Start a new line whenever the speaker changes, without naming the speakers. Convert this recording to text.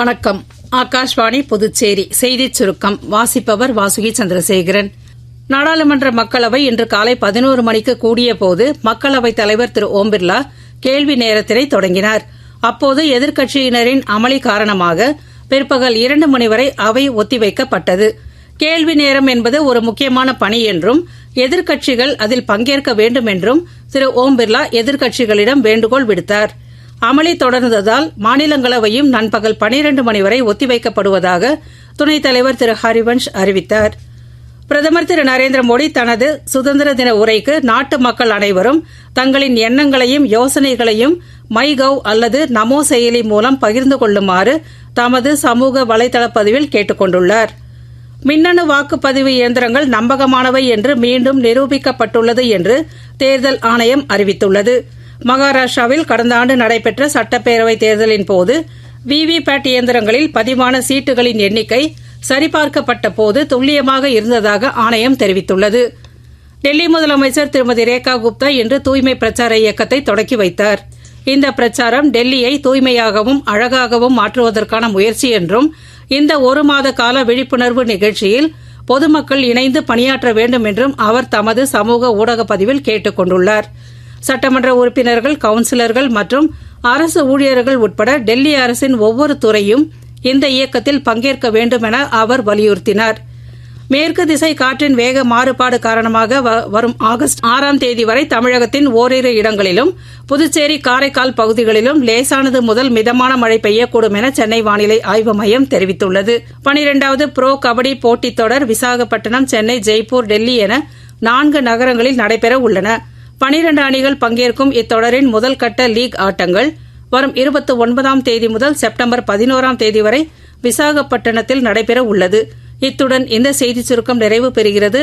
வணக்கம். ஆகாஷ்வாணி புதுச்சேரி செய்திச் சுருக்கம் வாசிப்பவர் வாசுகி சந்திரசேகரன். நாடாளுமன்ற மக்களவை இன்று காலை 11 மணிக்கு கூடியபோது மக்களவைத் தலைவர் திரு ஓம் பிர்லா கேள்வி நேரத்தினை தொடங்கினார். அப்போது எதிர்க்கட்சியினரின் அமளி காரணமாக பிற்பகல் 2 மணி வரை அவை ஒத்திவைக்கப்பட்டது. கேள்வி நேரம் என்பது ஒரு முக்கியமான பணி என்றும் எதிர்க்கட்சிகள் அதில் பங்கேற்க வேண்டும் என்றும் திரு ஓம் பிர்லா எதிர்க்கட்சிகளிடம் வேண்டுகோள் விடுத்தார். அமளி தொடர்ந்ததால் மாநிலங்களவையும் நண்பகல் 12 மணி வரை ஒத்திவைக்கப்படுவதாக துணைத் தலைவர் திரு ஹரிவன்ஷ் அறிவித்தார். பிரதமர் திரு நரேந்திர மோடி தனது சுதந்திர தின உரைக்கு நாட்டு மக்கள் அனைவரும் தங்களின் எண்ணங்களையும் யோசனைகளையும் மைகவ் அல்லது நமோ செயலி மூலம் பகிர்ந்து கொள்ளுமாறு தமது சமூக வலைதள பதிவில் கேட்டுக் கொண்டுள்ளார். மின்னணு வாக்குப்பதிவு இயந்திரங்கள் நம்பகமானவை என்று மீண்டும் நிரூபிக்கப்பட்டுள்ளது என்று தேர்தல் ஆணையம் அறிவித்துள்ளது. மகாராஷ்டிராவில் கடந்த ஆண்டு நடைபெற்ற சட்டப்பேரவைத் தேர்தலின் போது விவிபேட் இயந்திரங்களில் பதிவான சீட்டுகளின் எண்ணிக்கை சரிபார்க்கப்பட்ட போது துல்லியமாக இருந்ததாக ஆணையம் தெரிவித்துள்ளது. டெல்லி முதலமைச்சர் திருமதி ரேகா குப்தா இன்று தூய்மை பிரச்சார இயக்கத்தை தொடக்கி வைத்தார். இந்த பிரச்சாரம் டெல்லியை தூய்மையாகவும் அழகாகவும் மாற்றுவதற்கான முயற்சி என்றும் இந்த ஒரு மாத கால விழிப்புணர்வு நிகழ்ச்சியில் பொதுமக்கள் இணைந்து பணியாற்ற வேண்டும் என்றும் அவர் தமது சமூக ஊடக பதிவில் கேட்டுக் கொண்டுள்ளார். சட்டமன்ற உறுப்பினர்கள், கவுன்சிலர்கள் மற்றும் அரசு ஊழியர்கள் உட்பட டெல்லி அரசின் ஒவ்வொரு துறையும் இந்த இயக்கத்தில் பங்கேற்க வேண்டும் என அவர் வலியுறுத்தினார். மேற்கு திசை காற்றின் வேக மாறுபாடு காரணமாக வரும் ஆகஸ்ட் 6ஆம் தேதி வரை தமிழகத்தின் ஓரிரு இடங்களிலும் புதுச்சேரி, காரைக்கால் பகுதிகளிலும் லேசானது முதல் மிதமான மழை பெய்யக்கூடும் என சென்னை வானிலை ஆய்வு மையம் தெரிவித்துள்ளது. 12வது புரோ கபடி போட்டித் தொடர் விசாகப்பட்டினம், சென்னை, ஜெய்ப்பூர், டெல்லி என 4 நகரங்களில் நடைபெற உள்ளன. 12 அணிகள் பங்கேற்கும் இத்தொடரின் முதல் கட்ட லீக் ஆட்டங்கள் வரும் 29ஆம் தேதி முதல் செப்டம்பர் 11ஆம் தேதி வரை விசாகப்பட்டினத்தில் நடைபெற உள்ளது. இத்துடன் இந்த செய்திச் சுருக்கம் நிறைவு பெறுகிறது.